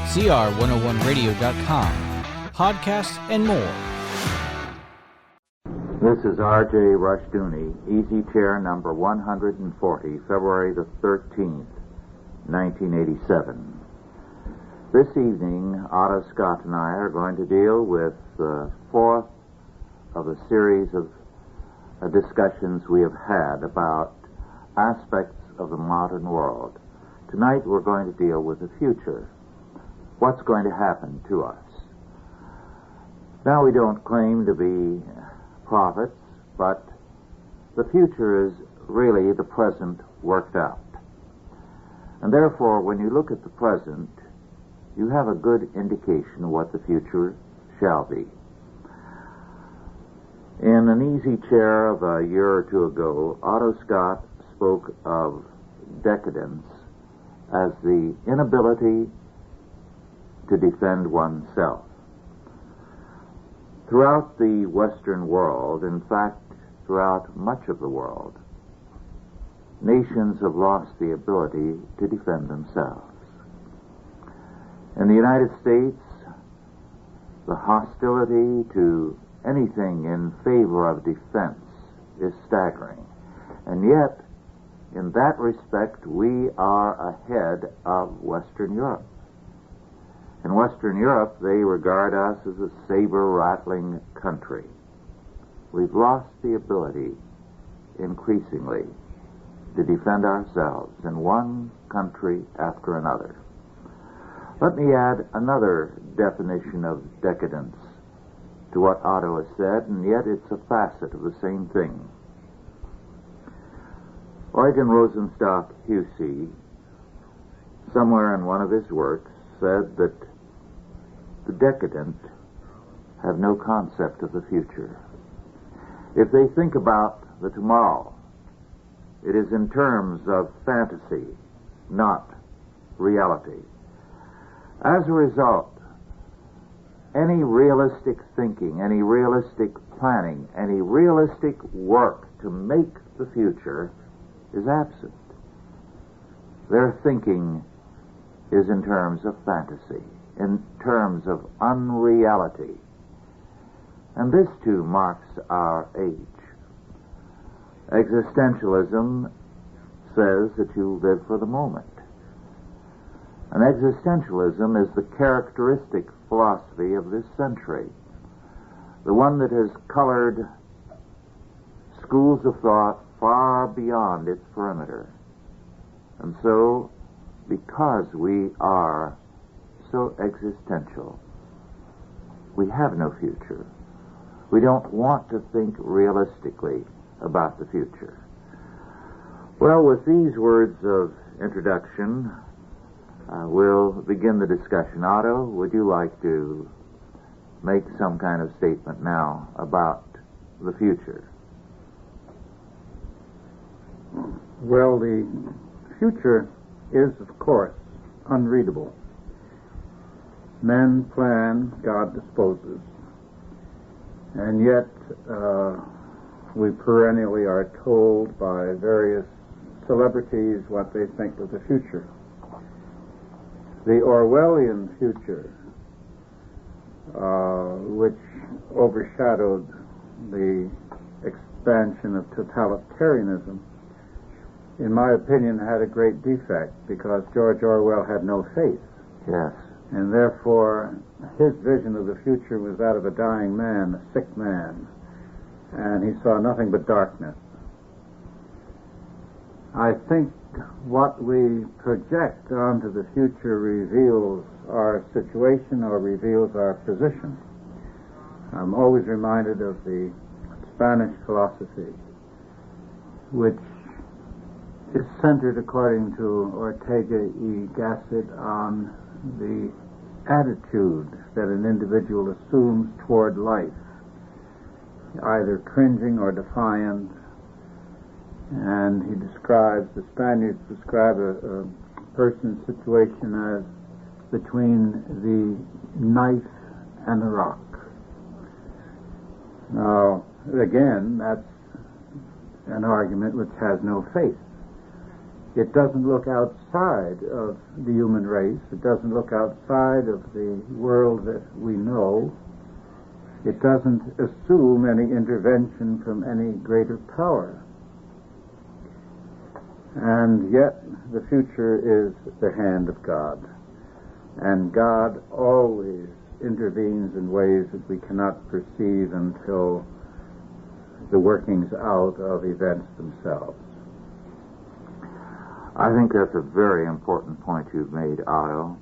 cr101radio.com, podcasts, and more. This is R.J. Rushdoony, Easy Chair number 140, February the 13th, 1987. This evening, Otto Scott and I are going to deal with the fourth of a series of discussions we have had about aspects of the modern world. Tonight we're going to deal with the future. What's going to happen to us? Now, we don't claim to be prophets, but the future is really the present worked out. And therefore, when you look at the present, you have a good indication of what the future shall be. In an easy chair of a year or two ago, Otto Scott spoke of decadence as the inability to defend oneself. Throughout the Western world, in fact, throughout much of the world, nations have lost the ability to defend themselves. In the United States, the hostility to anything in favor of defense is staggering. And yet, in that respect, we are ahead of Western Europe. In Western Europe, they regard us as a saber-rattling country. We've lost the ability, increasingly, to defend ourselves in one country after another. Let me add another definition of decadence to what Otto has said, and yet it's a facet of the same thing. Eugen Rosenstock Hussey, somewhere in one of his works, said that the decadent have no concept of the future. If they think about the tomorrow, it is in terms of fantasy, not reality. As a result, any realistic thinking, any realistic planning, any realistic work to make the future is absent. Their thinking is in terms of fantasy, in terms of unreality. And this, too, marks our age. Existentialism says that you live for the moment. And existentialism is the characteristic philosophy of this century, the one that has colored schools of thought far beyond its perimeter. And so, because we are so existential, we have no future. We don't want to think realistically about the future. Well, with these words of introduction, we'll begin the discussion. Otto, would you like to make some kind of statement now about the future? Well, the future is, of course, unreadable. Men plan, God disposes. And yet, we perennially are told by various celebrities what they think of the future. The Orwellian future, which overshadowed the expansion of totalitarianism, in my opinion, had a great defect because George Orwell had no faith. Yes. And therefore, his vision of the future was that of a dying man, a sick man, and he saw nothing but darkness. I think what we project onto the future reveals our situation or reveals our position. I'm always reminded of the Spanish philosophy, which is centered, according to Ortega y Gasset, on the attitude that an individual assumes toward life, either cringing or defiant. And the Spaniards describe a person's situation as between the knife and the rock. Now, again, that's an argument which has no faith. It doesn't look outside of the human race. It doesn't look outside of the world that we know. It doesn't assume any intervention from any greater power. And yet the future is the hand of God. And God always intervenes in ways that we cannot perceive until the workings out of events themselves. I think that's a very important point you've made, Otto.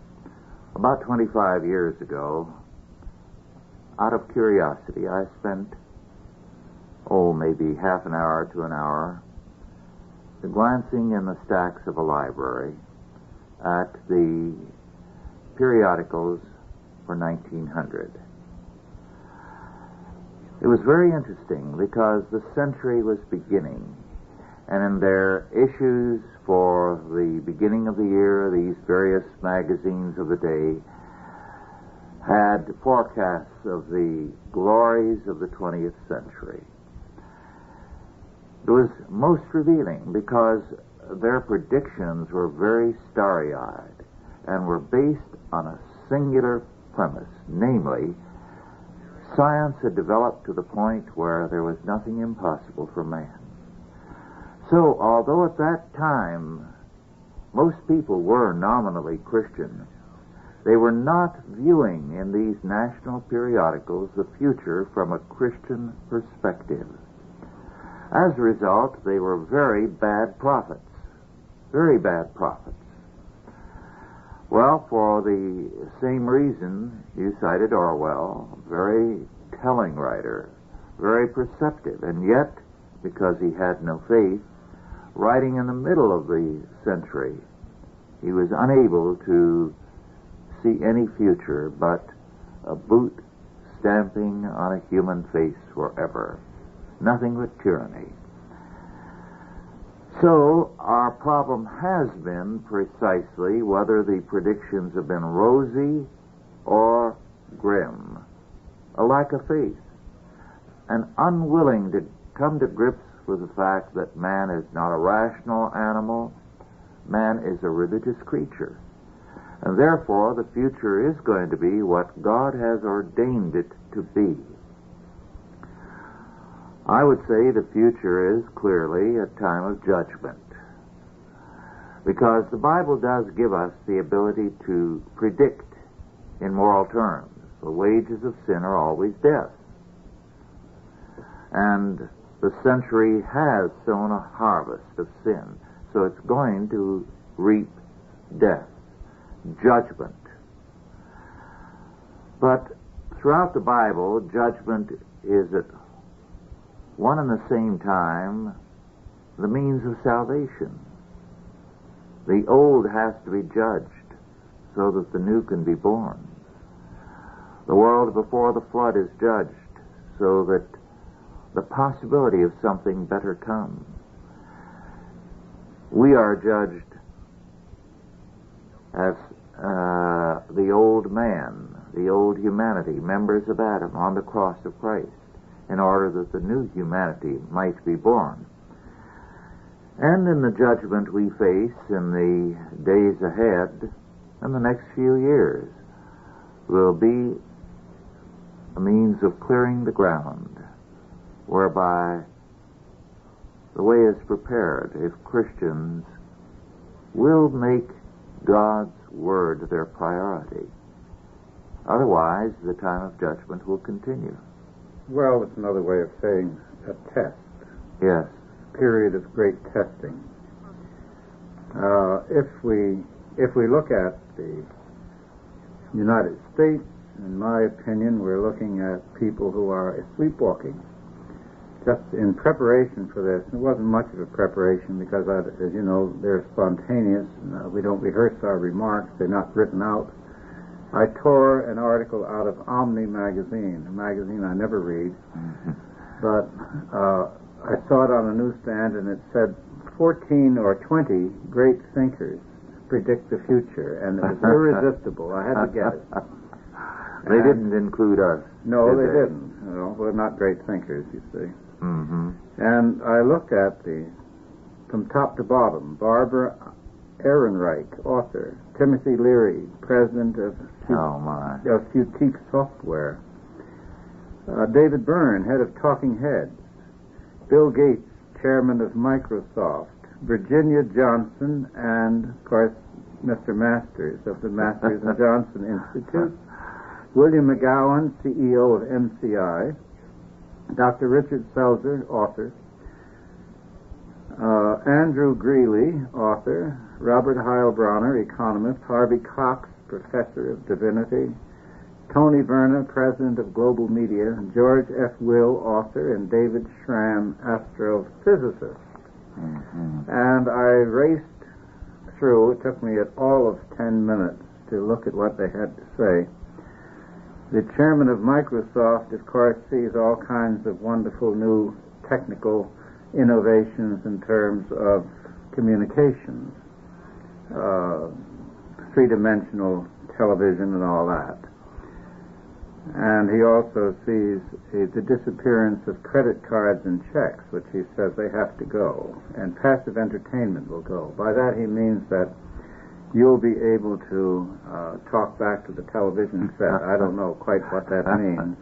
About 25 years ago, out of curiosity, I spent, maybe half an hour to an hour glancing in the stacks of a library at the periodicals for 1900. It was very interesting because the century was beginning, and in their issues for the beginning of the year, these various magazines of the day had forecasts of the glories of the 20th century. It was most revealing because their predictions were very starry-eyed and were based on a singular premise, namely, science had developed to the point where there was nothing impossible for man. So, although at that time most people were nominally Christian, they were not viewing in these national periodicals the future from a Christian perspective. As a result, they were very bad prophets. Very bad prophets. Well, for the same reason you cited Orwell, very telling writer, very perceptive, and yet, because he had no faith, writing in the middle of the century, he was unable to see any future but a boot stamping on a human face forever. Nothing but tyranny. So, our problem has been precisely whether the predictions have been rosy or grim. A lack of faith. And unwilling to come to grips with the fact that man is not a rational animal, man is a religious creature. And therefore, the future is going to be what God has ordained it to be. I would say the future is clearly a time of judgment, because the Bible does give us the ability to predict in moral terms. The wages of sin are always death. And the century has sown a harvest of sin, so it's going to reap death, judgment. But throughout the Bible, judgment is at one and the same time the means of salvation. The old has to be judged so that the new can be born. The world before the flood is judged so that the possibility of something better comes. We are judged as the old man, the old humanity, members of Adam on the cross of Christ, in order that the new humanity might be born. And in the judgment we face in the days ahead, in the next few years, will be a means of clearing the ground, whereby the way is prepared if Christians will make God's Word their priority. Otherwise, the time of judgment will continue. Well, it's another way of saying a test. Yes. Period of great testing. If we look at the United States, in my opinion, we're looking at people who are sleepwalking. Just in preparation for this, it wasn't much of a preparation because, as you know, they're spontaneous. We don't rehearse our remarks. They're not written out. I tore an article out of Omni magazine, a magazine I never read, but I saw it on a newsstand and it said 14 or 20 great thinkers predict the future, and it was irresistible. I had to get it. They didn't include us. No, they didn't. You know, we're not great thinkers, you see. Mm-hmm. And I looked at the from top to bottom. Barbara Ehrenreich, author. Timothy Leary, president of Futique Software. David Byrne, head of Talking Heads. Bill Gates, chairman of Microsoft. Virginia Johnson, and, of course, Mr. Masters of the Masters and Johnson Institute. William McGowan, CEO of MCI. Dr. Richard Selzer, author. Andrew Greeley, author. Robert Heilbronner, economist. Harvey Cox, professor of divinity. Tony Verna, president of Global Media. George F. Will, author. And David Schramm, astrophysicist. Mm-hmm. And I raced through, it took me all of 10 minutes to look at what they had to say. The chairman of Microsoft, of course, sees all kinds of wonderful new technical innovations in terms of communications, three-dimensional television and all that. And he also sees the disappearance of credit cards and checks, which he says they have to go, and passive entertainment will go. By that he means that you'll be able to talk back to the television set. I don't know quite what that means,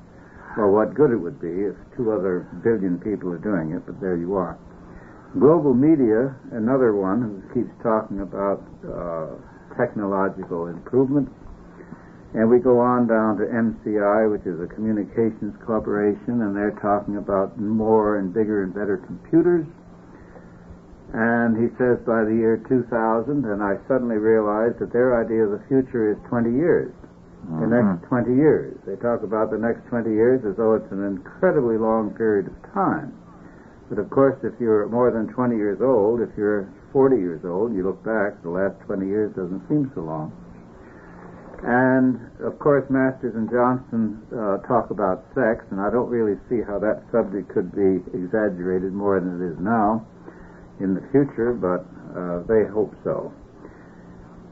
or what good it would be if 2 other billion people are doing it, but there you are. Global Media, another one who keeps talking about technological improvements. And we go on down to MCI, which is a communications corporation, and they're talking about more and bigger and better computers. And he says by the year 2000, and I suddenly realized that their idea of the future is 20 years. The next 20 years. They talk about the next 20 years as though it's an incredibly long period of time. But of course, if you're more than 20 years old, if you're 40 years old, you look back, the last 20 years doesn't seem so long. And, of course, Masters and Johnson talk about sex, and I don't really see how that subject could be exaggerated more than it is now in the future, but they hope so.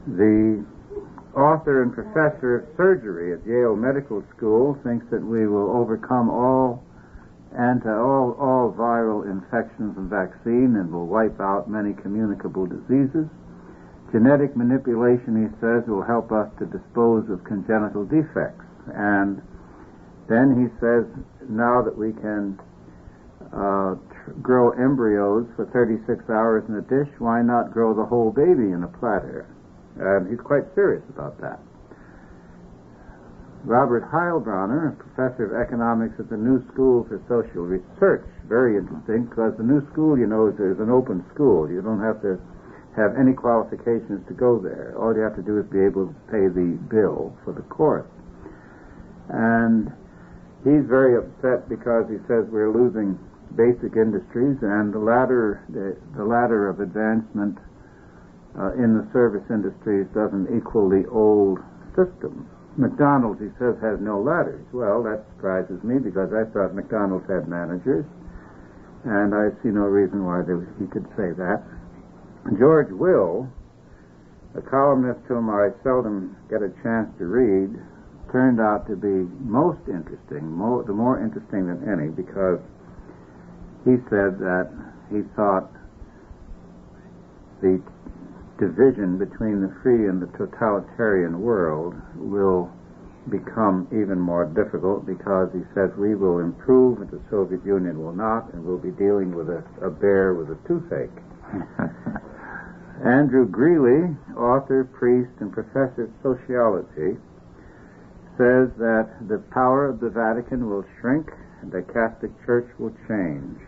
The author and professor of surgery at Yale Medical School thinks that we will overcome all viral infections and vaccine and will wipe out many communicable diseases. Genetic manipulation, he says, will help us to dispose of congenital defects. And then he says, now that we can grow embryos for 36 hours in a dish, why not grow the whole baby in a platter? And he's quite serious about that. Robert Heilbronner, a professor of economics at the New School for Social Research, very interesting, because the New School, you know, is an open school. You don't have to have any qualifications to go there. All you have to do is be able to pay the bill for the course. And he's very upset because he says we're losing basic industries, and the ladder of advancement in the service industries doesn't equal the old system. McDonald's, he says, has no ladders. Well, that surprises me because I thought McDonald's had managers, and I see no reason why he could say that. George Will, a columnist whom I seldom get a chance to read, turned out to be most interesting, the more interesting than any, because he said that he thought the division between the free and the totalitarian world will become even more difficult because he says we will improve and the Soviet Union will not, and we'll be dealing with a bear with a toothache. Andrew Greeley, author, priest, and professor of sociology, says that the power of the Vatican will shrink and the Catholic Church will change.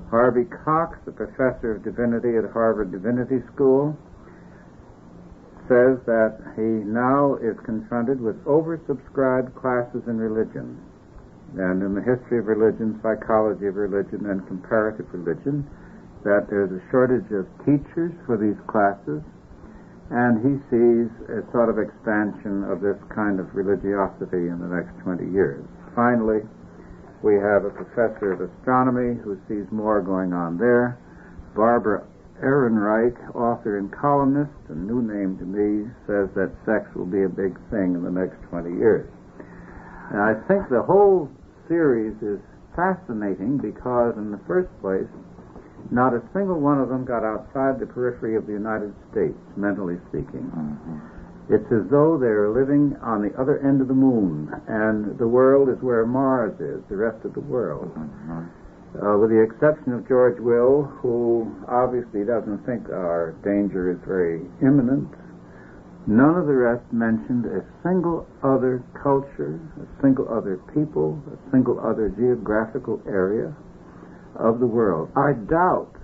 Harvey Cox, the professor of divinity at Harvard Divinity School, says that he now is confronted with oversubscribed classes in religion. And in the history of religion, psychology of religion, and comparative religion, that there's a shortage of teachers for these classes, and he sees a sort of expansion of this kind of religiosity in the next 20 years. Finally, we have a professor of astronomy who sees more going on there. Barbara Ehrenreich, author and columnist, a new name to me, says that sex will be a big thing in the next 20 years. And I think the whole series is fascinating because, in the first place, not a single one of them got outside the periphery of the United States, mentally speaking. It's as though they're living on the other end of the moon, and the world is where Mars is, the rest of the world. With the exception of George Will, who obviously doesn't think our danger is very imminent, none of the rest mentioned a single other culture, a single other people, a single other geographical area of the world. I doubt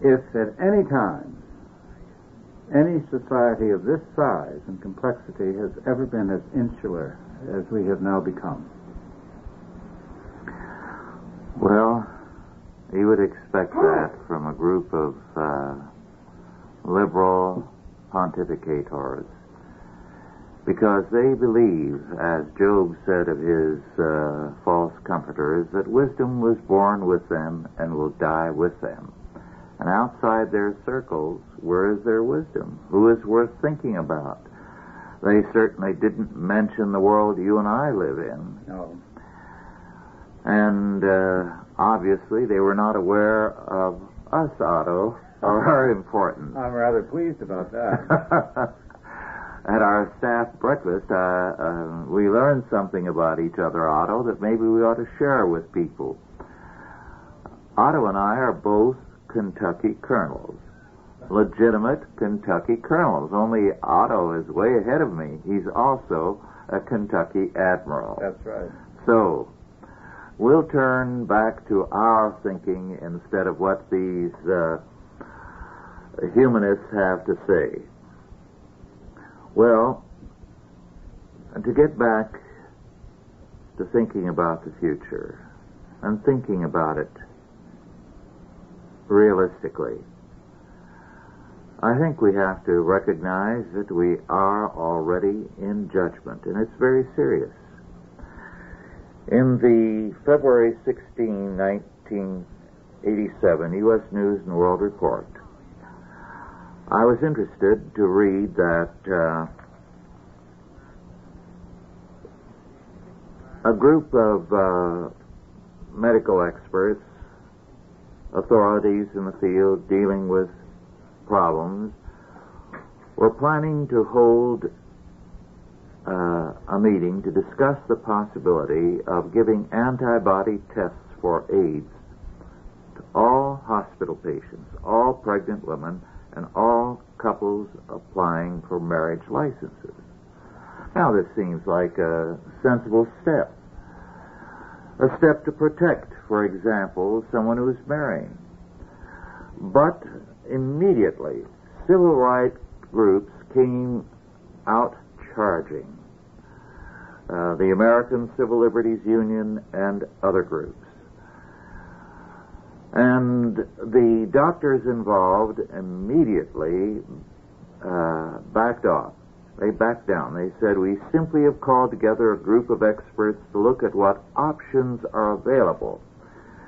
if at any time any society of this size and complexity has ever been as insular as we have now become. Well, you would expect that from a group of liberal pontificators, because they believe, as Job said of his false comforters, that wisdom was born with them and will die with them. And outside their circles, where is their wisdom? Who is worth thinking about? They certainly didn't mention the world you and I live in. No. And obviously they were not aware of us, Otto, or our importance. I'm rather pleased about that. At our staff breakfast, we learned something about each other, Otto, that maybe we ought to share with people. Otto and I are both Kentucky colonels, legitimate Kentucky colonels, only Otto is way ahead of me. He's also a Kentucky admiral. That's right. So, we'll turn back to our thinking instead of what these humanists have to say. Well, to get back to thinking about the future and thinking about it realistically, I think we have to recognize that we are already in judgment, and it's very serious. In the February 16, 1987 U.S. News and World Report, I was interested to read that a group of medical experts, authorities in the field dealing with problems, were planning to hold a meeting to discuss the possibility of giving antibody tests for AIDS to all hospital patients, all pregnant women, and all couples applying for marriage licenses. Now, this seems like a sensible step. A step to protect, for example, someone who is marrying. But immediately, civil rights groups came out charging. The American Civil Liberties Union and other groups. And the doctors involved immediately backed off. They backed down. They said, we simply have called together a group of experts to look at what options are available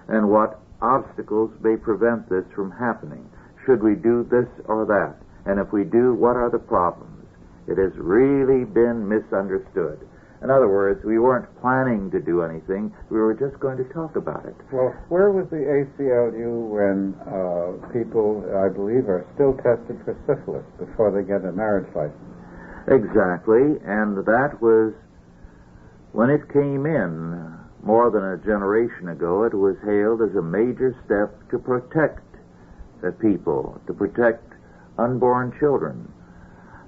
and what obstacles may prevent this from happening. Should we do this or that? And if we do, what are the problems? It has really been misunderstood. In other words, we weren't planning to do anything. We were just going to talk about it. Well, where was the ACLU when people, I believe, are still tested for syphilis before they get a marriage license? Exactly, and that was, when it came in more than a generation ago, it was hailed as a major step to protect the people, to protect unborn children,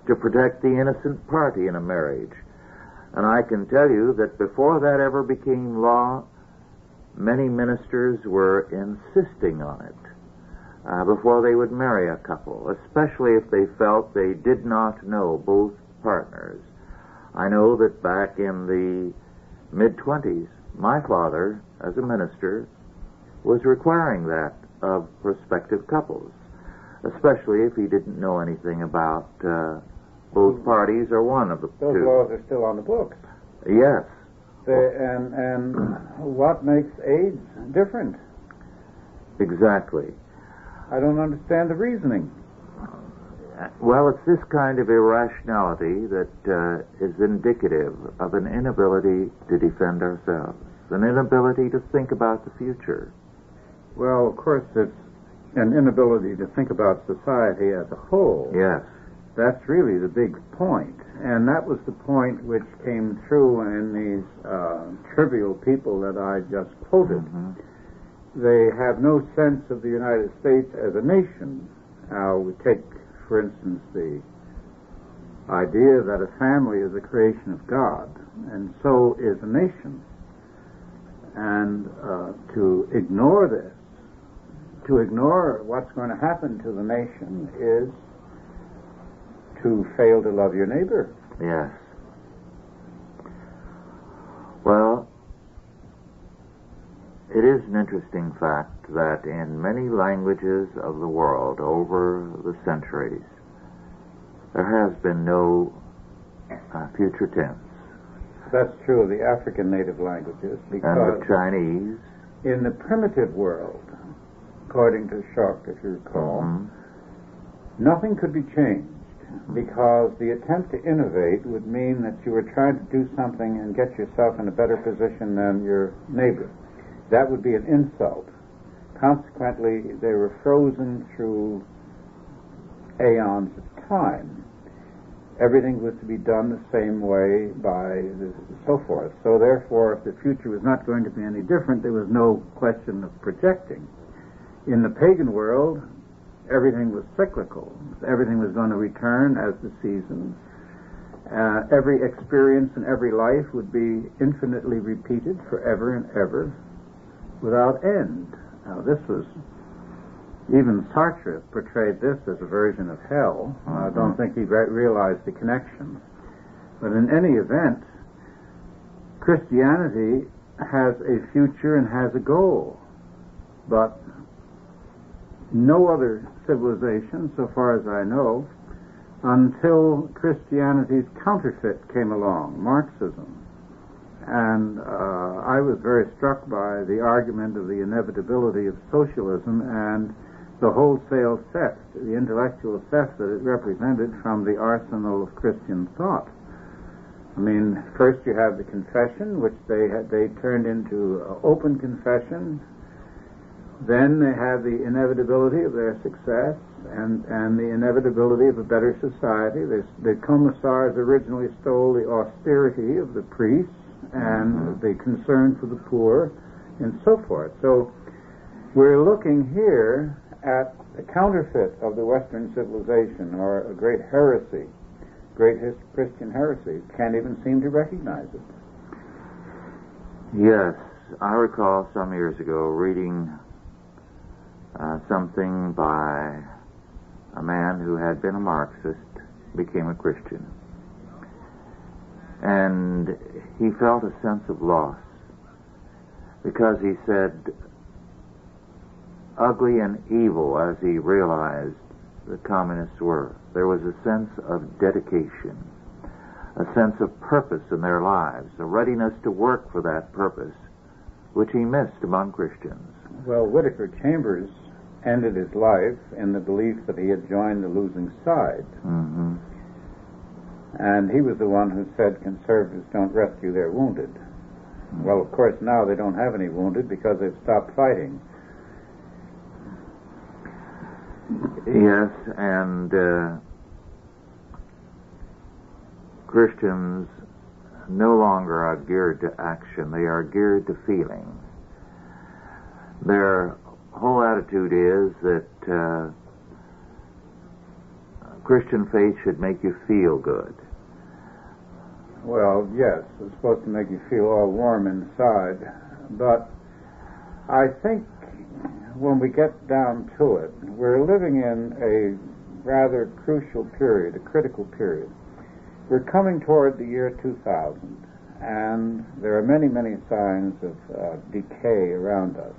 to protect the innocent party in a marriage. And I can tell you that before that ever became law, many ministers were insisting on it before they would marry a couple, especially if they felt they did not know both partners. I know that back in the mid-20s, my father, as a minister, was requiring that of prospective couples, especially if he didn't know anything about both parties or one of the Those two. laws are still on the books. Yes. And what makes AIDS different? Exactly. I don't understand the reasoning. Well, it's this kind of irrationality that is indicative of an inability to defend ourselves, an inability to think about the future. Well, of course, it's an inability to think about society as a whole. Yes. That's really the big point. And that was the point which came through in these trivial people that I just quoted. Mm-hmm. They have no sense of the United States as a nation. Now, we take, for instance, the idea that a family is a creation of God, and so is a nation. And to ignore this, to ignore what's going to happen to the nation, is to fail to love your neighbor. Yes. Well, it is an interesting fact that in many languages of the world over the centuries, there has been no future tense. That's true of the African native languages, because And the Chinese. in the primitive world, according to Schock, if you recall, nothing could be changed, because the attempt to innovate would mean that you were trying to do something and get yourself in a better position than your neighbor. That would be an insult. Consequently, they were frozen through aeons of time. Everything was to be done the same way by so forth. So therefore, if the future was not going to be any different, there was no question of projecting. In the pagan world, everything was cyclical. Everything was going to return as the seasons. Every experience and every life would be infinitely repeated forever and ever without end. Now, this was, even Sartre portrayed this as a version of hell. I don't think he realized the connection. But in any event, Christianity has a future and has a goal. But no other civilization, so far as I know, until Christianity's counterfeit came along, Marxism. And I was very struck by the argument of the inevitability of socialism and the wholesale theft, the intellectual theft that it represented from the arsenal of Christian thought. I mean, first you have the confession, which they turned into open confession. Then they have the inevitability of their success and the inevitability of a better society. The commissars originally stole the austerity of the priests and the concern for the poor and so forth. So we're looking here at a counterfeit of the Western civilization, or a great heresy, great Christian heresy. Can't even seem to recognize it. Yes, I recall some years ago reading something by a man who had been a Marxist, became a Christian. And he felt a sense of loss because he said, ugly and evil as he realized the communists were, there was a sense of dedication, a sense of purpose in their lives, a readiness to work for that purpose, which he missed among Christians. Well, Whittaker Chambers ended his life in the belief that he had joined the losing side. Mm-hmm. And he was the one who said conservatives don't rescue their wounded. Mm-hmm. Well, of course, now they don't have any wounded because they've stopped fighting. Yes, and Christians no longer are geared to action. They are geared to feeling. Their whole attitude is that Christian faith should make you feel good. Well, yes, it's supposed to make you feel all warm inside. But I think when we get down to it, we're living in a rather crucial period, a critical period. We're coming toward the year 2000, and there are many, many signs of decay around us.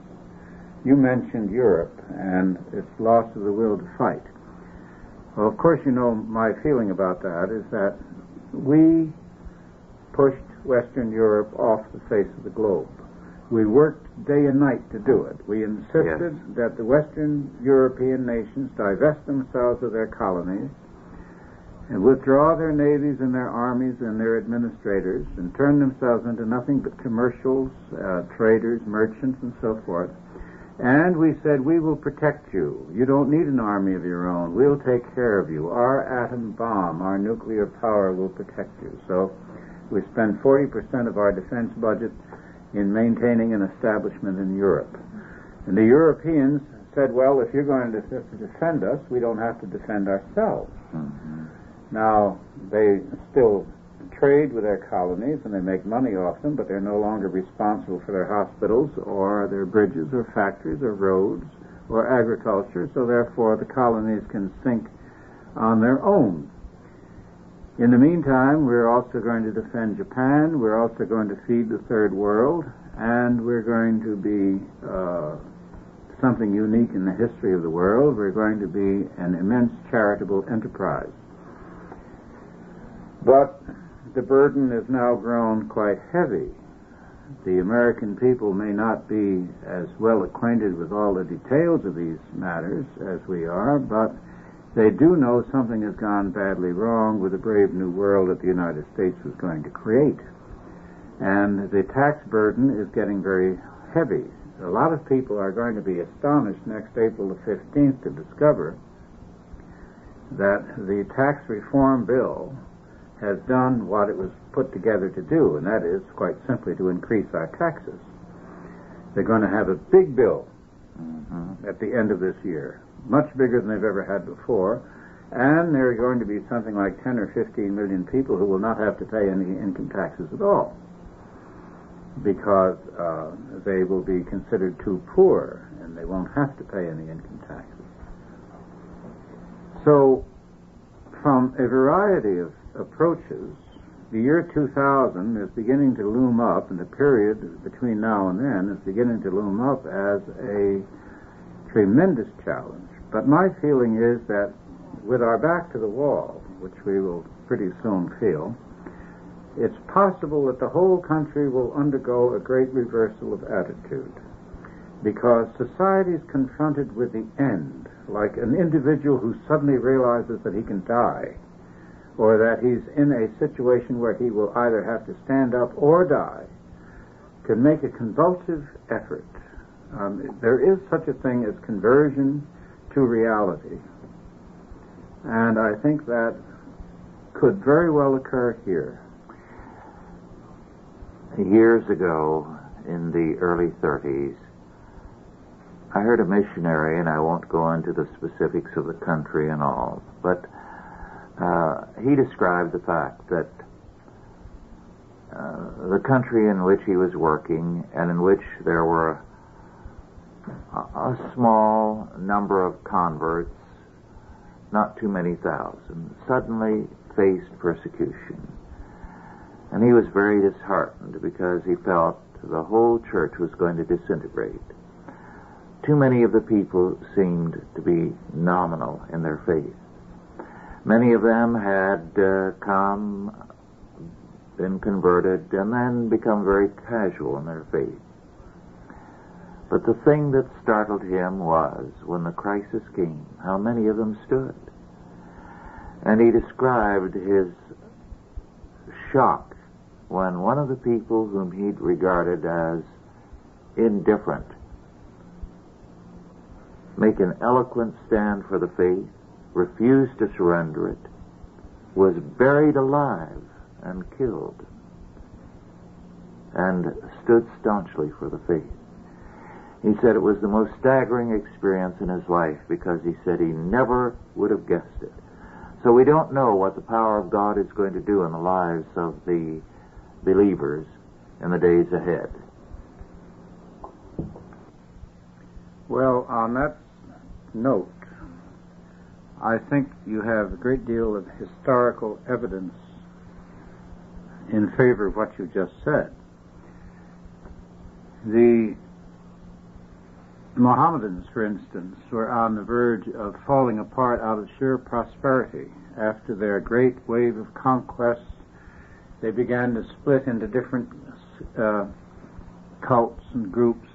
You mentioned Europe and its loss of the will to fight. Well, of course, you know my feeling about that is that we pushed Western Europe off the face of the globe. We worked day and night to do it. We insisted that the Western European nations divest themselves of their colonies and withdraw their navies and their armies and their administrators and turn themselves into nothing but commercials, traders, merchants, and so forth, And we said, we will protect you. You don't need an army of your own. We'll take care of you. Our atom bomb, our nuclear power will protect you. So we spend 40% of our defense budget in maintaining an establishment in Europe. And the Europeans said, well, if you're going to defend us, we don't have to defend ourselves. Mm-hmm. Now, they still trade with their colonies and they make money off them, but they're no longer responsible for their hospitals or their bridges or factories or roads or agriculture, so therefore the colonies can think on their own. In the meantime, we're also going to defend Japan, we're also going to feed the third world, and we're going to be something unique in the history of the world. We're going to be an immense charitable enterprise. But the burden has now grown quite heavy. The American people may not be as well acquainted with all the details of these matters as we are, but they do know something has gone badly wrong with the brave new world that the United States was going to create. And the tax burden is getting very heavy. A lot of people are going to be astonished next April the 15th to discover that the tax reform bill has done what it was put together to do, and that is, quite simply, to increase our taxes. They're going to have a big bill at the end of this year, much bigger than they've ever had before, and there are going to be something like 10 or 15 million people who will not have to pay any income taxes at all, because they will be considered too poor, and they won't have to pay any income taxes. So, from a variety of approaches, the year 2000 is beginning to loom up, and the period between now and then is beginning to loom up as a tremendous challenge. But my feeling is that with our back to the wall, which we will pretty soon feel, it's possible that the whole country will undergo a great reversal of attitude, because society is confronted with the end, like an individual who suddenly realizes that he can die, or that he's in a situation where he will either have to stand up or die, can make a convulsive effort. There is such a thing as conversion to reality, and I think that could very well occur here. Years ago, in the early 30s, I heard a missionary, and I won't go into the specifics of the country and all, but he described the fact that the country in which he was working, and in which there were a small number of converts, not too many thousand, suddenly faced persecution. And he was very disheartened because he felt the whole church was going to disintegrate. Too many of the people seemed to be nominal in their faith. Many of them had been converted, and then become very casual in their faith. But the thing that startled him was, when the crisis came, how many of them stood. And he described his shock when one of the people whom he'd regarded as indifferent make an eloquent stand for the faith, refused to surrender it, was buried alive and killed, and stood staunchly for the faith. He said it was the most staggering experience in his life, because he said he never would have guessed it. So we don't know what the power of God is going to do in the lives of the believers in the days ahead. Well, on that note, I think you have a great deal of historical evidence in favor of what you just said. The Mohammedans, for instance, were on the verge of falling apart out of sheer prosperity. After their great wave of conquests, they began to split into different cults and groups,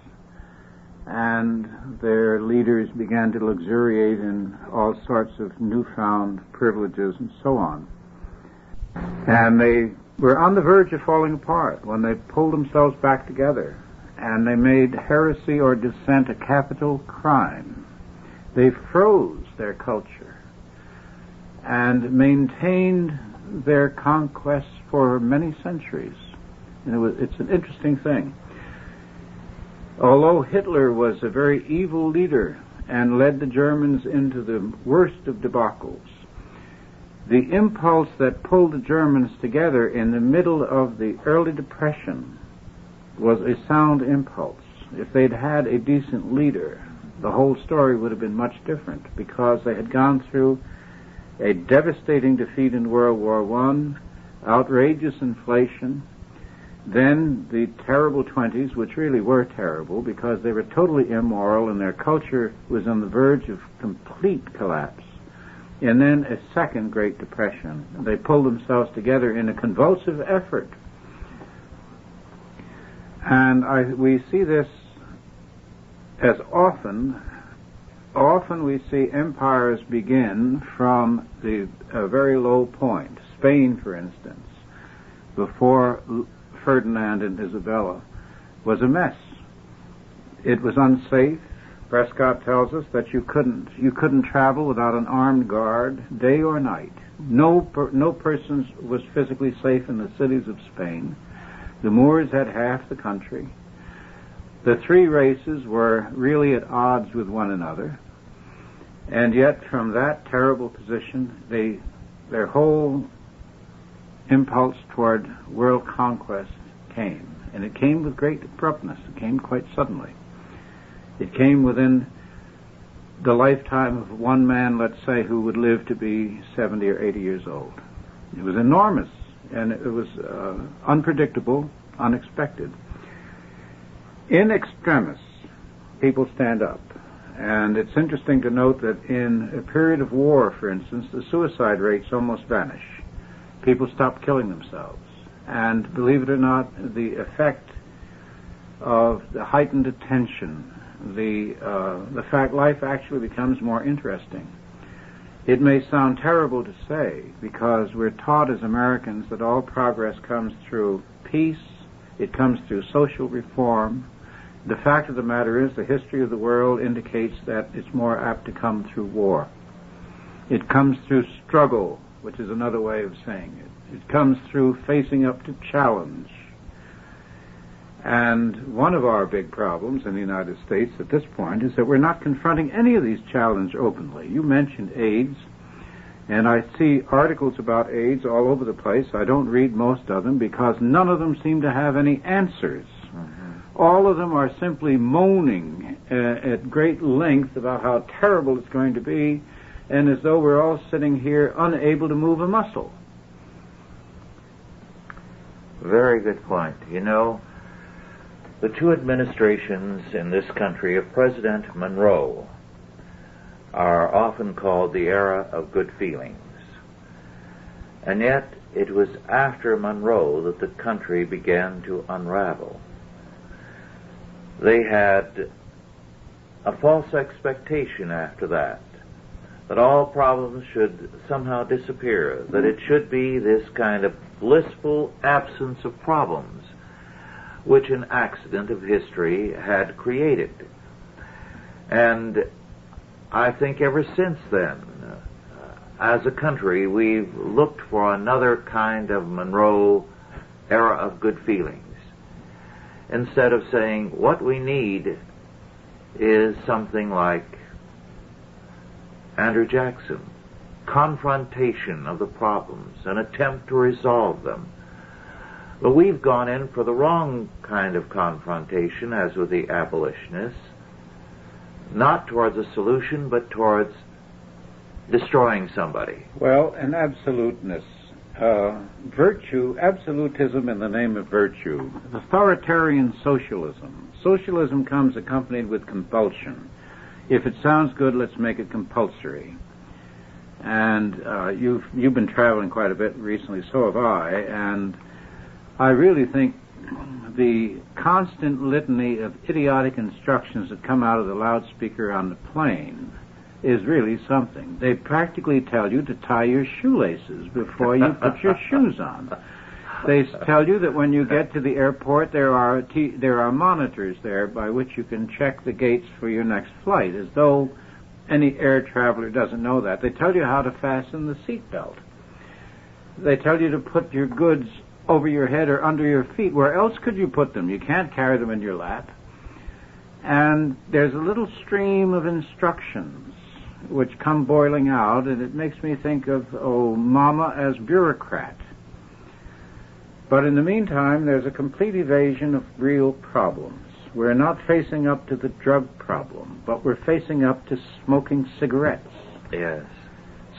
and their leaders began to luxuriate in all sorts of newfound privileges and so on. And they were on the verge of falling apart when they pulled themselves back together and they made heresy or dissent a capital crime. They froze their culture and maintained their conquests for many centuries. And it's an interesting thing. Although Hitler was a very evil leader and led the Germans into the worst of debacles, the impulse that pulled the Germans together in the middle of the early Depression was a sound impulse. If they'd had a decent leader, the whole story would have been much different, because they had gone through a devastating defeat in World War I, outrageous inflation, then the terrible 20s, which really were terrible because they were totally immoral and their culture was on the verge of complete collapse, and then a second Great Depression. They pulled themselves together in a convulsive effort. And we see this as often we see empires begin from a very low point. Spain, for instance, before Ferdinand and Isabella, was a mess. It was unsafe. Prescott tells us that you couldn't travel without an armed guard day or night. No person was physically safe in the cities of Spain. The Moors had half the country. The three races were really at odds with one another, and yet from that terrible position, their whole impulse toward world conquest came, and it came with great abruptness. It came quite suddenly. It came within the lifetime of one man, let's say, who would live to be 70 or 80 years old. It was enormous, and it was unpredictable, unexpected. In extremis, people stand up. And it's interesting to note that in a period of war, for instance, the suicide rates almost vanish. People stop killing themselves. And believe it or not, the effect of the heightened attention, the fact life actually becomes more interesting. It may sound terrible to say, because we're taught as Americans that all progress comes through peace, it comes through social reform. The fact of the matter is, the history of the world indicates that it's more apt to come through war. It comes through struggle, which is another way of saying it. It comes through facing up to challenge. And one of our big problems in the United States at this point is that we're not confronting any of these challenges openly. You mentioned AIDS, and I see articles about AIDS all over the place. I don't read most of them because none of them seem to have any answers. All of them are simply moaning at great length about how terrible it's going to be, and as though we're all sitting here unable to move a muscle. Very good point. You know, the two administrations in this country of President Monroe are often called the era of good feelings. And yet, it was after Monroe that the country began to unravel. They had a false expectation after that all problems should somehow disappear, that it should be this kind of blissful absence of problems, which an accident of history had created. And I think ever since then, as a country, we've looked for another kind of Monroe era of good feelings, instead of saying what we need is something like Andrew Jackson, confrontation of the problems, an attempt to resolve them. But we've gone in for the wrong kind of confrontation, as with the abolitionists, not towards a solution, but towards destroying somebody. Well, an absoluteness. Virtue, absolutism in the name of virtue. Authoritarian socialism. Socialism comes accompanied with compulsion. If it sounds good, let's make it compulsory. And you've been traveling quite a bit recently, so have I, and I really think the constant litany of idiotic instructions that come out of the loudspeaker on the plane is really something. They practically tell you to tie your shoelaces before you put your shoes on. They tell you that when you get to the airport, there are monitors there by which you can check the gates for your next flight, as though any air traveler doesn't know that. They tell you how to fasten the seatbelt. They tell you to put your goods over your head or under your feet. Where else could you put them? You can't carry them in your lap. And there's a little stream of instructions which come boiling out, and it makes me think of, Mama as bureaucrat. But in the meantime, there's a complete evasion of real problems. We're not facing up to the drug problem, but we're facing up to smoking cigarettes. Yes.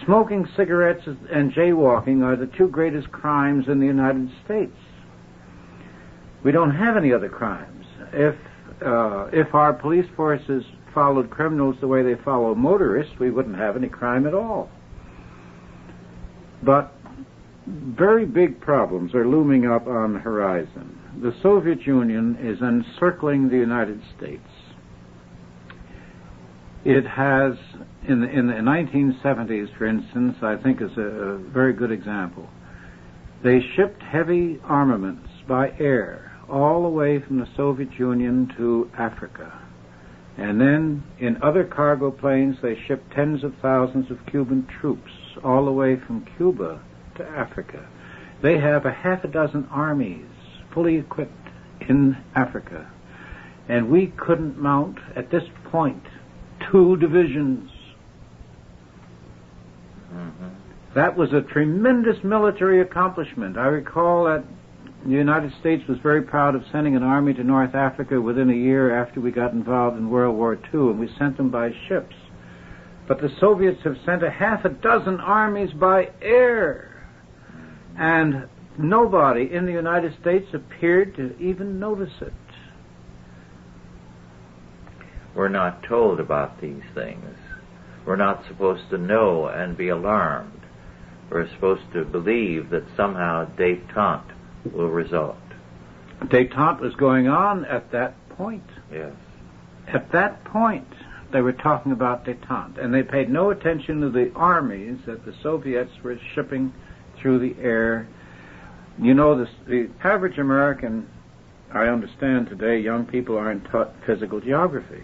Smoking cigarettes and jaywalking are the two greatest crimes in the United States. We don't have any other crimes. If our police forces followed criminals the way they follow motorists, we wouldn't have any crime at all. But very big problems are looming up on the horizon. The Soviet Union is encircling the United States. It has, in the 1970s, for instance, I think is a very good example. They shipped heavy armaments by air all the way from the Soviet Union to Africa. And then in other cargo planes, they shipped tens of thousands of Cuban troops all the way from Cuba to Africa. They have a half a dozen armies fully equipped in Africa. And we couldn't mount, at this point, 2 divisions. Mm-hmm. That was a tremendous military accomplishment. I recall that the United States was very proud of sending an army to North Africa within a year after we got involved in World War II, and we sent them by ships. But the Soviets have sent a half a dozen armies by air, and nobody in the United States appeared to even notice it. We're not told about these things. We're not supposed to know and be alarmed. We're supposed to believe that somehow détente will result. Détente was going on at that point. Yes. At that point, they were talking about détente, and they paid no attention to the armies that the Soviets were shipping through the air. You know, the average American, I understand today, young people aren't taught physical geography.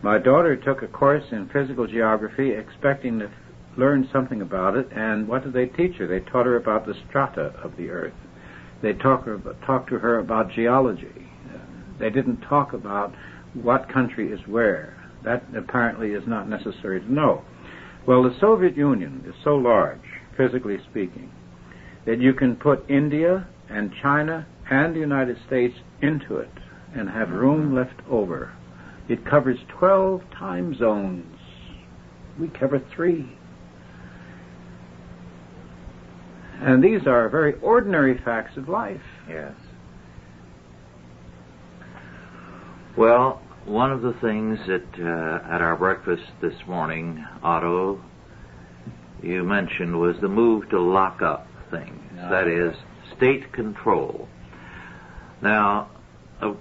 My daughter took a course in physical geography expecting to learn something about it, and what did they teach her? They taught her about the strata of the earth. They talked to her about geology. They didn't talk about what country is where. That apparently is not necessary to know. Well, the Soviet Union is so large, physically speaking, that you can put India and China and the United States into it and have room left over. It covers 12 time zones. We cover 3. And these are very ordinary facts of life. Yes. Well, one of the things that at our breakfast this morning, Otto, you mentioned was the move to lock up things. That is, state control. Now,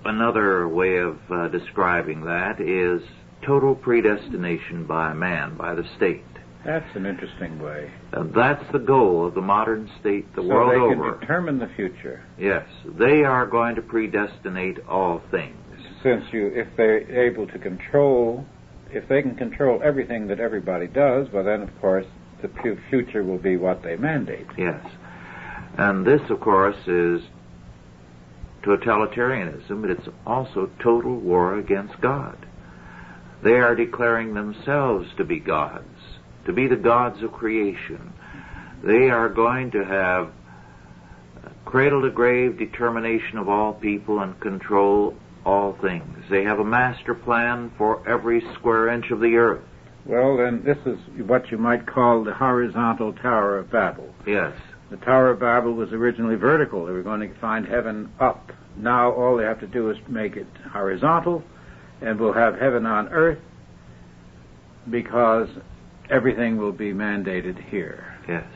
another way of describing that is total predestination by man, by the state. That's an interesting way. And that's the goal of the modern state the world over. So they can determine the future. Yes, they are going to predestinate all things. If they're able to control, if they can control everything that everybody does, well then, of course, the future will be what they mandate. Yes. And this, of course, is totalitarianism, but it's also total war against God. They are declaring themselves to be gods, to be the gods of creation. They are going to have cradle-to-grave determination of all people and control all things. They have a master plan for every square inch of the earth. Well, then, this is what you might call the horizontal Tower of Babel. Yes. The Tower of Babel was originally vertical. They were going to find heaven up. Now all they have to do is make it horizontal, and we'll have heaven on earth because everything will be mandated here. Yes.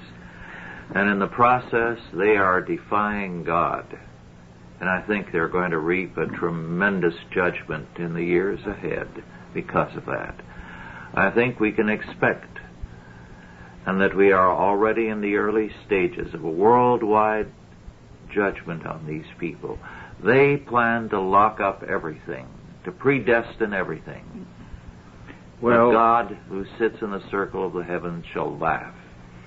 And in the process, they are defying God. And I think they're going to reap a tremendous judgment in the years ahead because of that. I think we can expect, and that we are already in the early stages of a worldwide judgment on these people. They plan to lock up everything, to predestine everything. Well, but God, who sits in the circle of the heavens, shall laugh.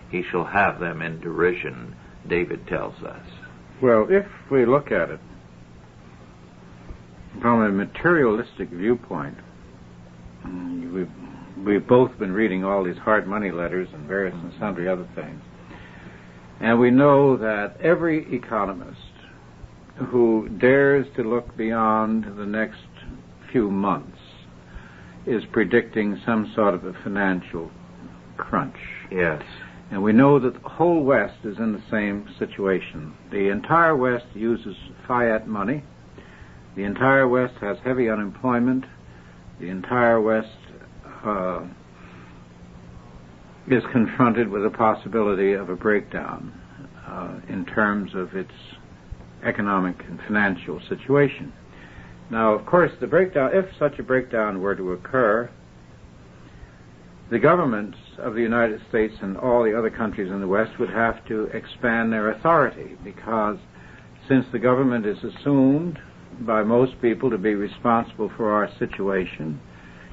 He shall have them in derision, David tells us. Well, if we look at it from a materialistic viewpoint, we've both been reading all these hard money letters and various and sundry other things. And we know that every economist who dares to look beyond the next few months is predicting some sort of a financial crunch. Yes. And we know that the whole West is in the same situation. The entire West uses fiat money. The entire West has heavy unemployment. The entire West is confronted with the possibility of a breakdown in terms of its economic and financial situation. Now, of course, the breakdown, if such a breakdown were to occur, the governments of the United States and all the other countries in the West would have to expand their authority, because since the government is assumed by most people to be responsible for our situation,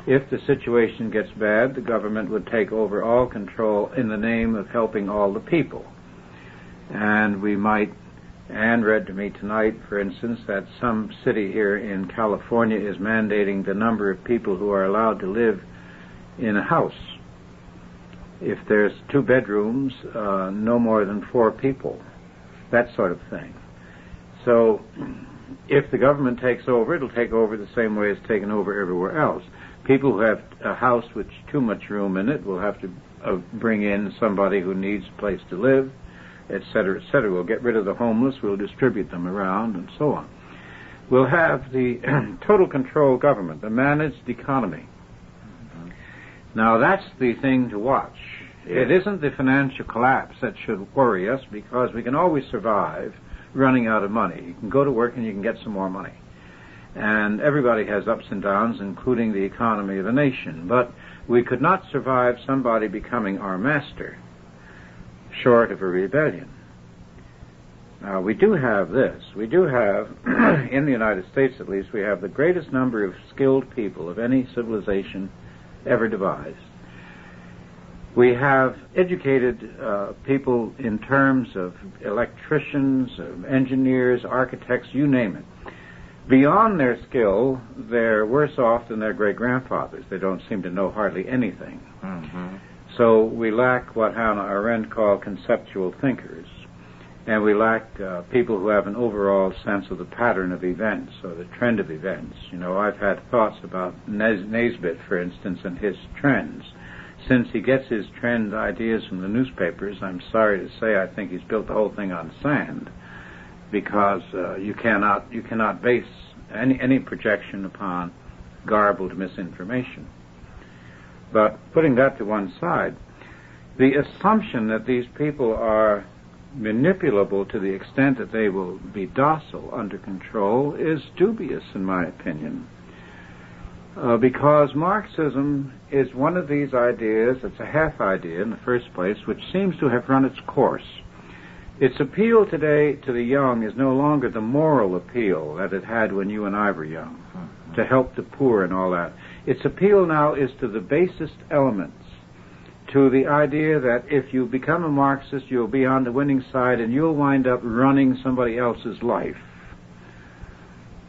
if the situation gets bad, the government would take over all control in the name of helping all the people. And we might, Anne read to me tonight, for instance, that some city here in California is mandating the number of people who are allowed to live in a house. If there's 2 bedrooms, no more than 4 people, that sort of thing. So if the government takes over, it'll take over the same way it's taken over everywhere else. People who have a house with too much room in it will have to bring in somebody who needs a place to live, etc., etc. We'll get rid of the homeless, we'll distribute them around, and so on. We'll have the total control government, the managed economy. Now, that's the thing to watch. It isn't the financial collapse that should worry us, because we can always survive running out of money. You can go to work and you can get some more money. And everybody has ups and downs, including the economy of a nation. But we could not survive somebody becoming our master, short of a rebellion. Now, we do have this. We do have, in the United States at least, we have the greatest number of skilled people of any civilization ever devised. We have educated people in terms of electricians, of engineers, architects, you name it. Beyond their skill, they're worse off than their great-grandfathers. They don't seem to know hardly anything. Mm-hmm. So we lack what Hannah Arendt called conceptual thinkers. And we lack people who have an overall sense of the pattern of events or the trend of events. You know, I've had thoughts about Naisbitt, for instance, and his trends. Since he gets his trend ideas from the newspapers, I'm sorry to say I think he's built the whole thing on sand, because you cannot base any projection upon garbled misinformation. But putting that to one side, the assumption that these people are manipulable to the extent that they will be docile under control is dubious, in my opinion, because Marxism is one of these ideas, it's a half idea in the first place, which seems to have run its course. Its appeal today to the young is no longer the moral appeal that it had when you and I were young, to help the poor and all that. Its appeal now is to the basest elements, to the idea that if you become a Marxist, you'll be on the winning side and you'll wind up running somebody else's life.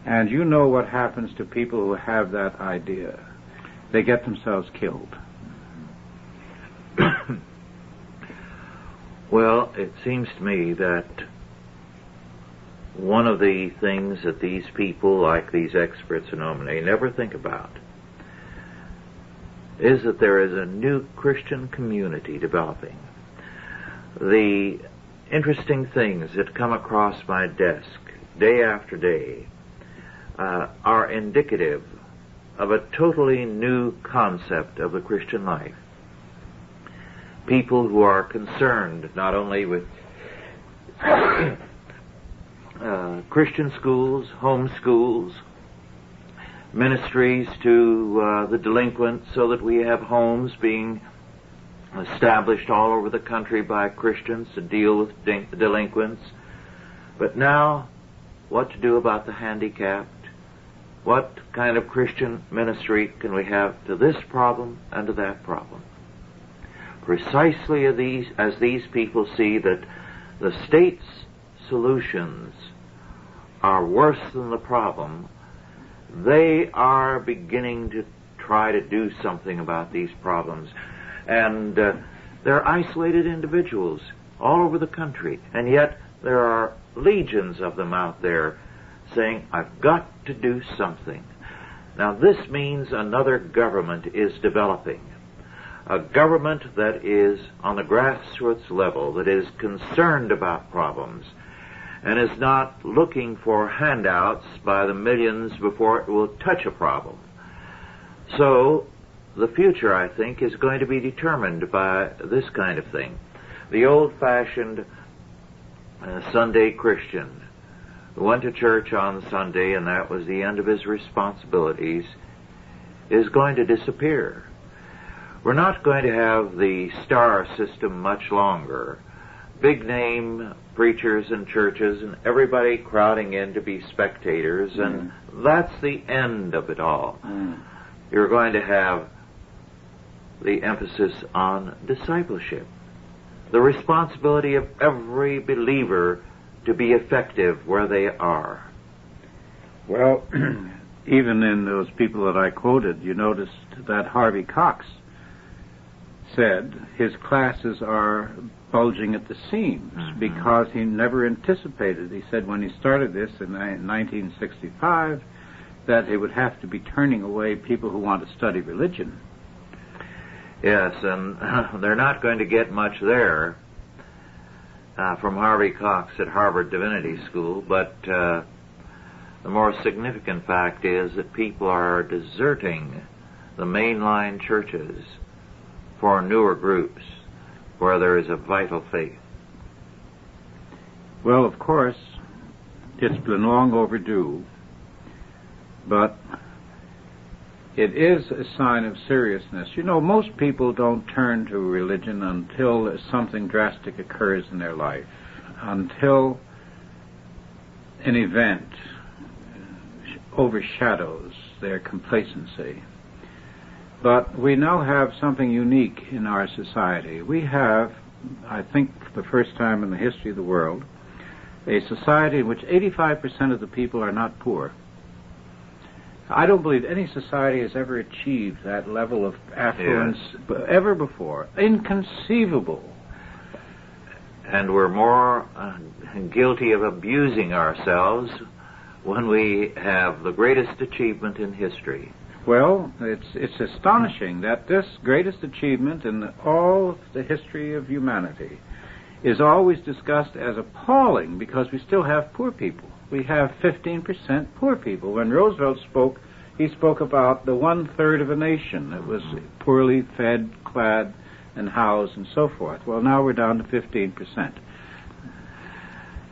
And you know what happens to people who have that idea. They get themselves killed. Well, it seems to me that one of the things that these people, like these experts in Omni, never think about is that there is a new Christian community developing. The interesting things that come across my desk day after day are indicative of a totally new concept of the Christian life. People who are concerned not only with Christian schools, home schools, ministries to the delinquents, so that we have homes being established all over the country by Christians to deal with delinquents, But now, what to do about the handicapped? What kind of Christian ministry can we have to this problem and to that problem? Precisely as these people see that the state's solutions are worse than the problem, they are beginning to try to do something about these problems. And they're isolated individuals all over the country, and yet there are legions of them out there saying, I've got to do something. Now this means another government is developing. A government that is on the grassroots level, that is concerned about problems, and is not looking for handouts by the millions before it will touch a problem. So, the future, I think, is going to be determined by this kind of thing. The old-fashioned Sunday Christian who went to church on Sunday and that was the end of his responsibilities is going to disappear. We're not going to have the star system much longer. Big-name preachers and churches and everybody crowding in to be spectators, and that's the end of it all. You're going to have the emphasis on discipleship, the responsibility of every believer to be effective where they are. Well, even in those people that I quoted, you noticed that Harvey Cox said his classes are bulging at the seams because he never anticipated. He said when he started this in 1965 that it would have to be turning away people who want to study religion. Yes, and they're not going to get much there from Harvey Cox at Harvard Divinity School, but the more significant fact is that people are deserting the mainline churches for newer groups where there is a vital faith. Well, of course, it's been long overdue, but it is a sign of seriousness. You know, most people don't turn to religion until something drastic occurs in their life, until an event overshadows their complacency. But we now have something unique in our society. We have, I think for the first time in the history of the world, a society in which 85% of the people are not poor. I don't believe any society has ever achieved that level of affluence ever before. Inconceivable. And we're more guilty of abusing ourselves when we have the greatest achievement in history. Well, it's astonishing that this greatest achievement in all of the history of humanity is always discussed as appalling because we still have poor people. We have 15% poor people. When Roosevelt spoke, he spoke about the 1/3 of a nation that was poorly fed, clad, and housed, and so forth. Well, now we're down to 15%.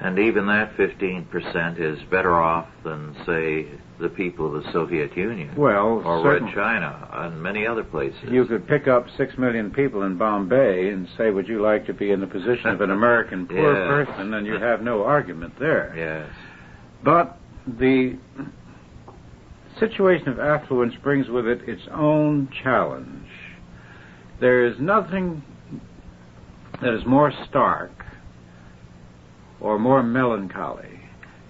And even that 15% is better off than, say, the people of the Soviet Union, well, or Red China, and many other places. You could pick up 6 million people in Bombay and say, would you like to be in the position of an American poor person, and you have no argument there. Yes. But the situation of affluence brings with it its own challenge. There is nothing that is more stark or more melancholy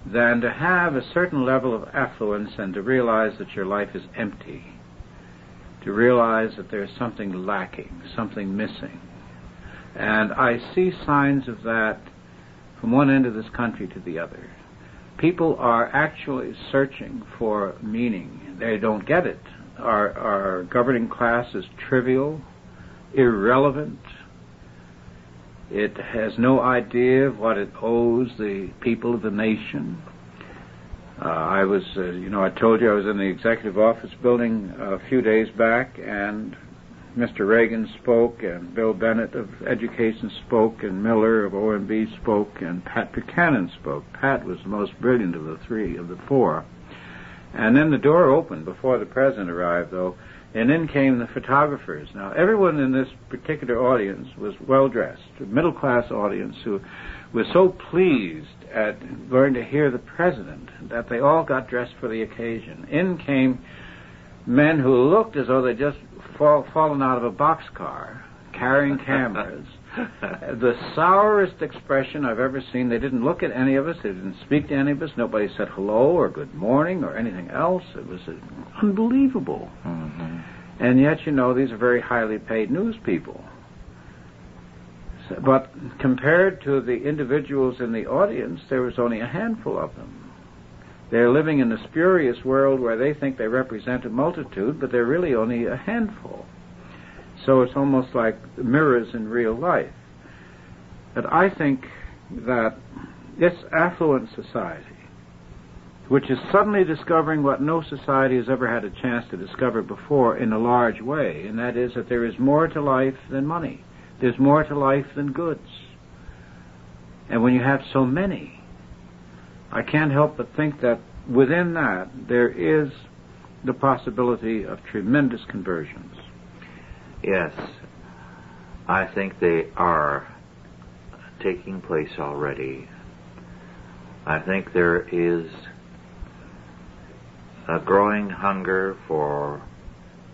than to have a certain level of affluence and to realize that your life is empty, to realize that there's something lacking, something missing. And I see signs of that from one end of this country to the other. People are actually searching for meaning. They don't get it. Our governing class is trivial, irrelevant. It has no idea of what it owes the people of the nation. I told you I was in the executive office building a few days back, and Mr. Reagan spoke, and Bill Bennett of Education spoke, and Miller of OMB spoke, and Pat Buchanan spoke. Pat was the most brilliant of the four. And then the door opened before the president arrived, though, and in came the photographers. Now, everyone in this particular audience was well-dressed, a middle-class audience who was so pleased at going to hear the president that they all got dressed for the occasion. In came men who looked as though they'd just fallen out of a boxcar, carrying cameras. The sourest expression I've ever seen. They didn't look at any of us. They didn't speak to any of us. Nobody said hello or good morning or anything else. It was unbelievable. Mm-hmm. And yet, you know, these are very highly paid news people. But compared to the individuals in the audience, there was only a handful of them. They're living in a spurious world where they think they represent a multitude, but they're really only a handful. So it's almost like mirrors in real life. But I think that this affluent society, which is suddenly discovering what no society has ever had a chance to discover before in a large way, and that is that there is more to life than money. There's more to life than goods. And when you have so many, I can't help but think that within that there is the possibility of tremendous conversions. Yes, I think they are taking place already. I think there is a growing hunger for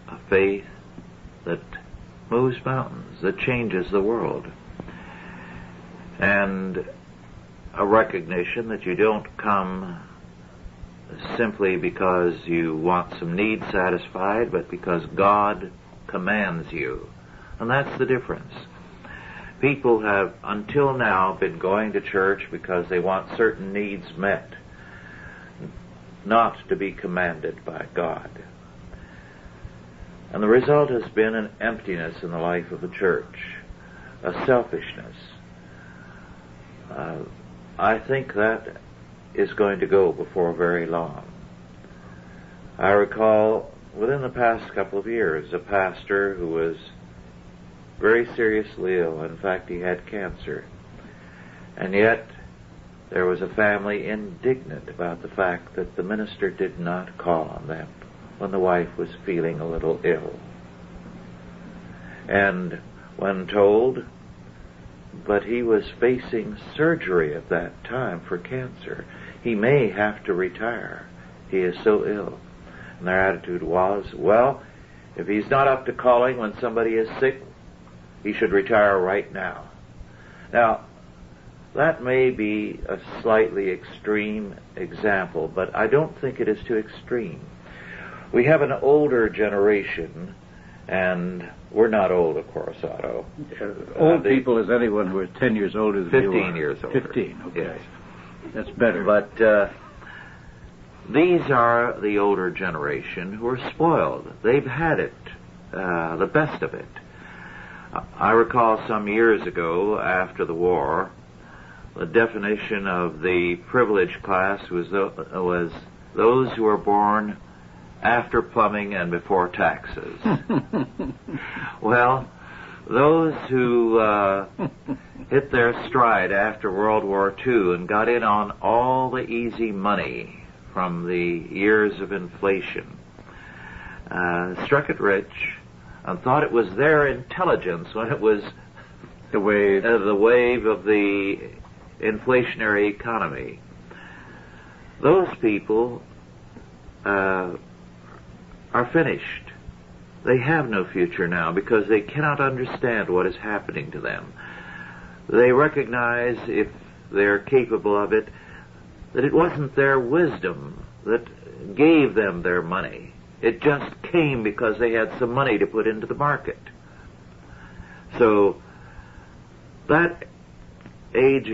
a faith that moves mountains, that changes the world, and a recognition that you don't come simply because you want some needs satisfied, but because God commands you. And that's the difference. People have, until now, been going to church because they want certain needs met, not to be commanded by God. And the result has been an emptiness in the life of the church, a selfishness. I think that is going to go before very long. I recall within the past couple of years a pastor who was very seriously ill. In fact, he had cancer. And yet there was a family indignant about the fact that the minister did not call on them when the wife was feeling a little ill. And when told, but he was facing surgery at that time for cancer, he may have to retire. He is so ill. And their attitude was, well, if he's not up to calling when somebody is sick, he should retire right now. Now, that may be a slightly extreme example, but I don't think it is too extreme. We have an older generation, and we're not old, of course, Otto. Old people is anyone who is 10 years older than you are. 15 years older. 15, okay. Yes. That's better. But these are the older generation who are spoiled. They've had it, the best of it. I recall some years ago, after the war, the definition of the privileged class was those who were born after plumbing and before taxes. Well, those who hit their stride after World War II and got in on all the easy money from the years of inflation struck it rich and thought it was their intelligence when it was the wave of the inflationary economy. Those people are finished. They have no future now because they cannot understand what is happening to them. They recognize, if they're capable of it, that it wasn't their wisdom that gave them their money. It just came because they had some money to put into the market. So that age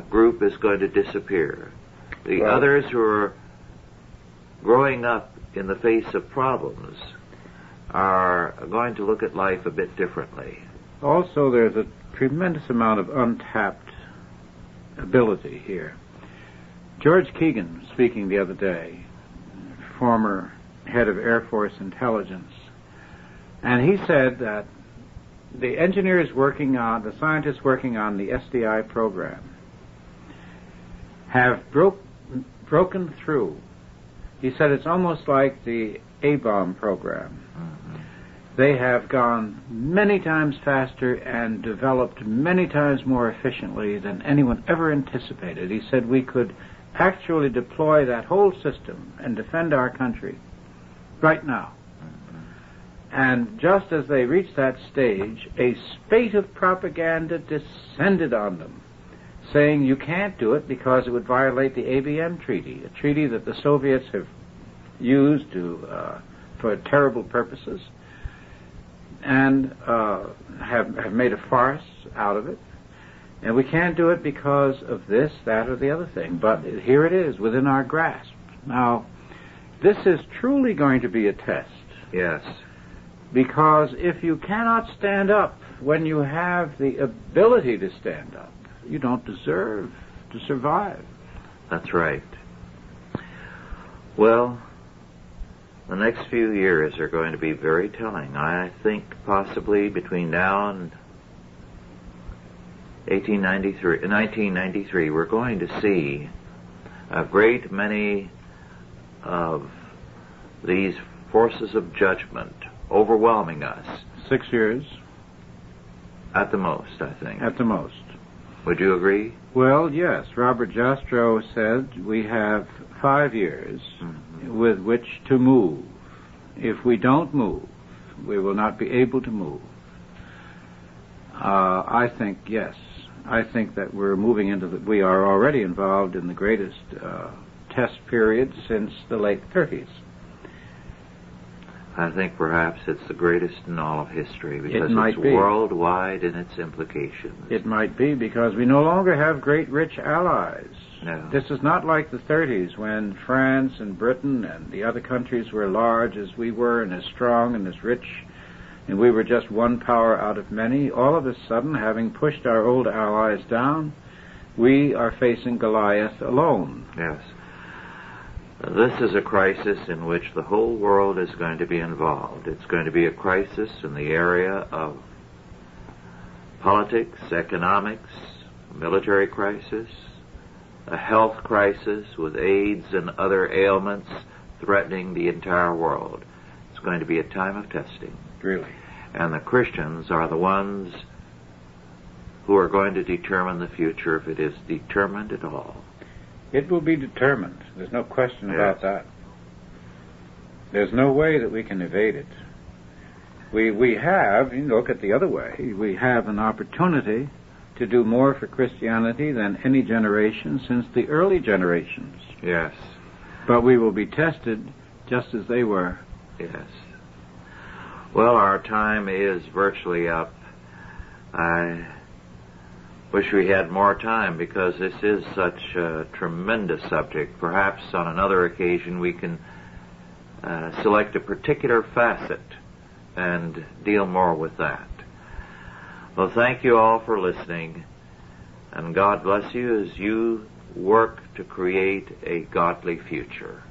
group is going to disappear. The others who are growing up in the face of problems are going to look at life a bit differently. Also, there's a tremendous amount of untapped ability here. George Keegan, speaking the other day, former head of Air Force intelligence, and he said that the engineers working on, the scientists working on the SDI program have broken through. He said it's almost like the A-bomb program. Mm-hmm. They have gone many times faster and developed many times more efficiently than anyone ever anticipated. He said we could actually deploy that whole system and defend our country right now. And just as they reached that stage, a spate of propaganda descended on them, saying you can't do it because it would violate the ABM Treaty, a treaty that the Soviets have used for terrible purposes, and have made a farce out of it. And we can't do it because of this, that, or the other thing. But here it is, within our grasp. Now, this is truly going to be a test. Yes. Because if you cannot stand up when you have the ability to stand up, you don't deserve to survive. That's right. Well, the next few years are going to be very telling. I think possibly between now and 1993, we're going to see a great many of these forces of judgment overwhelming us. 6 years. At the most, I think. At the most. Would you agree? Well, yes. Robert Jastrow said we have 5 years with which to move. If we don't move, we will not be able to move. I think, yes. I think that we're moving into we are already involved in the greatest test period since the late 30s. I think perhaps it's the greatest in all of history because it's be worldwide in its implications. It might be because we no longer have great rich allies. No. This is not like the 30s when France and Britain and the other countries were large as we were and as strong and as rich, and we were just one power out of many. All of a sudden, having pushed our old allies down, we are facing Goliath alone. Yes. This is a crisis in which the whole world is going to be involved. It's going to be a crisis in the area of politics, economics, military crisis, a health crisis with AIDS and other ailments threatening the entire world. It's going to be a time of testing. Really. And the Christians are the ones who are going to determine the future, if it is determined at all. It will be determined. There's no question about that. There's no way that we can evade it. We have, you look at the other way, we have an opportunity to do more for Christianity than any generation since the early generations. Yes. But we will be tested just as they were. Yes. Well, our time is virtually up. I wish we had more time because this is such a tremendous subject. Perhaps on another occasion we can select a particular facet and deal more with that. Well, thank you all for listening, and God bless you as you work to create a godly future.